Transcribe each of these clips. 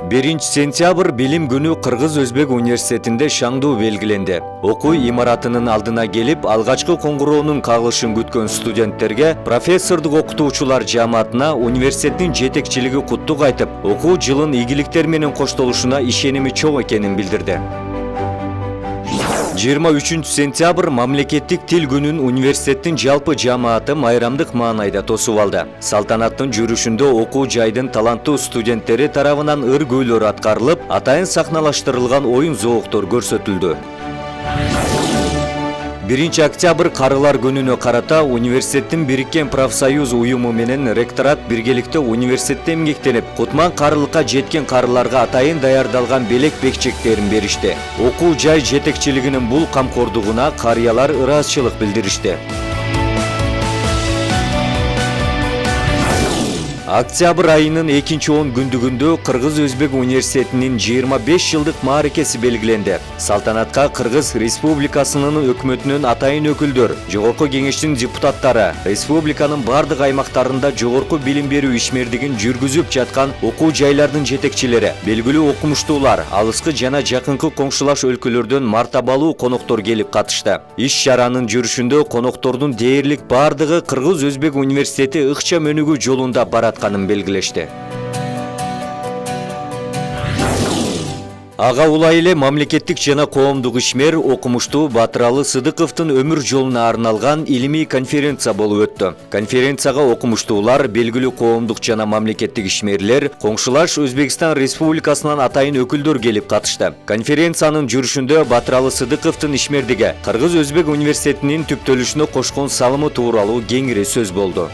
1-сентябрь Билим күнү Кыргыз-Өзбек университетинде шаңдуу белгиленди. Окуу имаратынын алдына келип, алгачкы коңгуроонун кагылышын күткөн студенттерге профессордук окутуучулар жааматына университеттин жетекчилиги куттук айтып, окуу жылын ийгиликтер менен коштолушуна ишеними чоң экенин билдирди. 23-сентябрь мамлекеттик тил күнүн университеттин жалпы жааматы майрамдык маанайда тосуп алды. Салтанаттын жүрүшүндө окуу жайдын таланттуу студенттери тарабынан ыр-көйлөр аткарылып, атайын сахналаштырылган оюн зооктор көрсөтүлдү. 1-октябрь карылар күнүнө карата университеттин бириккен профсоюз уюму менен ректорат биргеликте университетте эмгектенип, кутман карылыкка жеткен карыларга атайын даярдалган белек бекчектерин беришти. Окуу жай жетекчилигинин бул камкордугуна карыялар ыраазычылык билдиришти. Октябрь айынын 2-10 күндүгүндө Кыргыз-Өзбек университетинин 25 жылдык мааракеси белгиленди. Салтанатка Кыргыз Республикасынын өкмөтүнүн атайын өкүлдөр, Жогорку кеңештин депутаттары, республиканын бардык аймактарында жогорку билим берүү ишмердигин жүргүзүп жаткан окуу жайлардын жетекчилери, белгилүү окумуштуулар, алыскы жана жакынкы коңшулаш өлкөлөрдөн мартабалуу коноктор келип катышты. Иш-чаранын жүрүшүндө коноктордун дээрлик бардыгы Кыргыз-Өзбек университети ыкчам өнүгүү жолунда баратканын белгилешти. Ага улай эле мамлекеттик жана коомдук ишмер окумуштуу Батыралы Сыдыковдун өмүр жолуна арналган илимий конференция болуп өттү. Конференцияга окумуштуулар, белгилүү коомдук жана мамлекеттик ишмерлер, коңшулаш Өзбекстан Республикасынан атайын өкүлдөр келип катышты. Конференциянын жүрүшүндө Батыралы Сыдыковдун ишмердиги Кыргыз-Өзбек университетинин түптөлүшүнө кошкон салымы тууралуу кеңири сөз болду.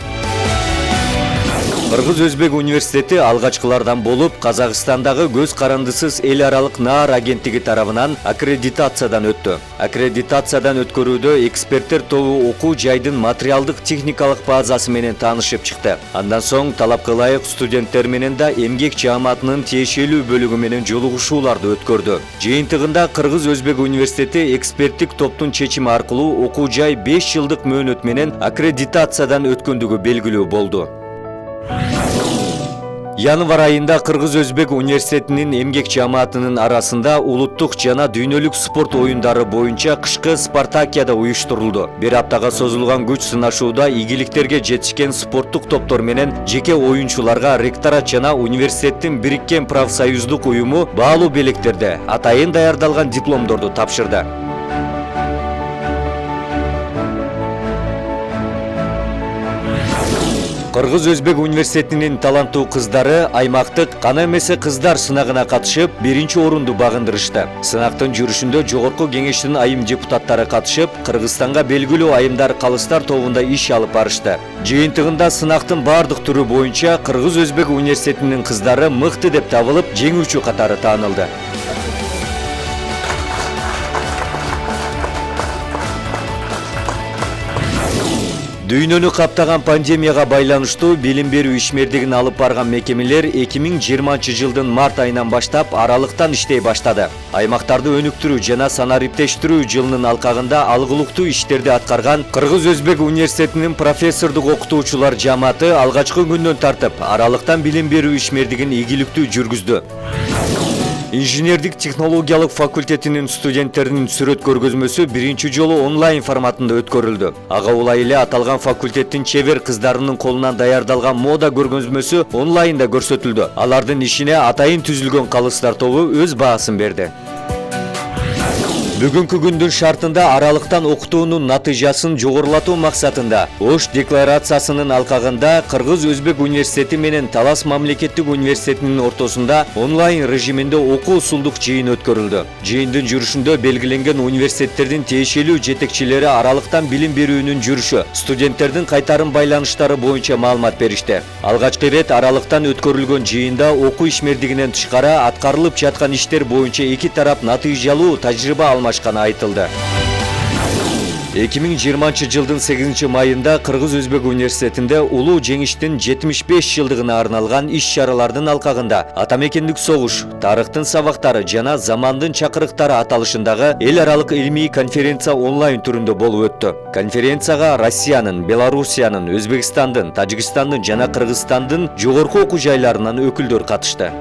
Кыргыз-Өзбек университети алгачкылардан болуп, Казакстандагы көз карандысыз эл аралык наар агенттиги тарабынан аккредитациядан өттү. Аккредитациядан өткөрүүдө эксперттер тобу окуу жайдын материалдык техникалык базасы менен таанышып чыкты. Андан соң талапка ылайык студенттер менен да эмгек жааматынын тиешелүү бөлүгү менен жолугушууларды өткөрдү. Жыйынтыгында Кыргыз-Өзбек университети эксперттик топтун чечими аркылуу окуу жай 5 жылдык мөөнөт менен аккредитациядан өткөндүгү белгилүү болду. Январь айында Кыргыз-Өзбек университетинин эмгек жааматынын арасында улуттук жана дүйнөлүк спорт оюндары боюнча кышкы спартакиада уюштурулду. Бир аптага созулган күч сынашууда ийгиликтерге жетишкен спорттук топтор менен жеке оюнчуларга ректорат жана университеттин бириккен профсоюздук уюму баалуу белектерди, атайын даярдалган дипломдорду тапшырды. Кыргыз-Өзбек университетинин таланттуу кыздары аймактык кана эмесе кыздар сынагына катышып, 1-орунду багындырышты. Сынактын жүрүшүндө Жогорку кеңештин айым депутаттары катышып, Кыргызстанга белгилүү айымдар калыстар тобунда иш алып барышты. Жыйынтыгында сынактын бардык түрү боюнча Кыргыз-Өзбек университетинин кыздары мыкты деп табылып, жеңүүчү катары таанылды. Дүйнөнү каптаган пандемияга байланыштуу билим берүү ишмердигин алып барган мекемелер 2020 жылдын март айынан баштап аралыктан иштей баштады. Аймактарды өнүктүрүү жана санариптештирүү жылынын алкагында алгылыктуу иштерди аткарган Кыргыз-Өзбек университетинин профессордук окутуучулар жааматы алгачкы күндөн тартып аралыктан билим берүү ишмердигин ийгиликтүү жүргүздү. Инженердик технологиялык факультетинин студенттеринин сүрөт көргөзмөсү биринчи жолу онлайн форматында өткөрүлдү. Ага улай эле аталган факультеттин чебер кыздарынын колунан даярдалган мода көргөзмөсү онлайнда көрсөтүлдү. Алардын ишине атайын түзүлгөн калыстар тобу өз баасын берди. Бүгүнкү күндүн шартында аралыктан окутуунун натыйжасын жогорулатуу максатында Ош декларациясынын алкагында Кыргыз-Өзбек университети менен Талас мамлекеттик университетинин ортосунда онлайн режиминде окуу усулдук жыйын өткөрүлдү. Жыйындын жүрүшүндө белгиленген университеттердин тиешелүү жетекчилери аралыктан билим берүүнүн жүрүшү, студенттердин кайтарым байланыштары боюнча маалымат беришти. Алгачкы ирет аралыктан өткөрүлгөн жыйында окуу ишмердигинен тышкары аткарылып жаткан иштер боюнча эки тарап натыйжалуу тажрыйба алмашканы айтылды. 2020 жылдын 8 майында Кыргыз-Өзбек университетинде улуу жеңиштин 75 жылдыгына арналган иш-чаралардын алкагында атамекендик согуш, тарыхтын сабактары жана замандын чакырыктары аталышындагы эл аралык илимий конференция онлайн түрүндө болуп өттү. Конференцияга Россиянын, Белоруссиянын, Өзбекстандын, Тажикстандын жана Кыргызстандын жогорку окуу жайларынан өкүлдөр катышты.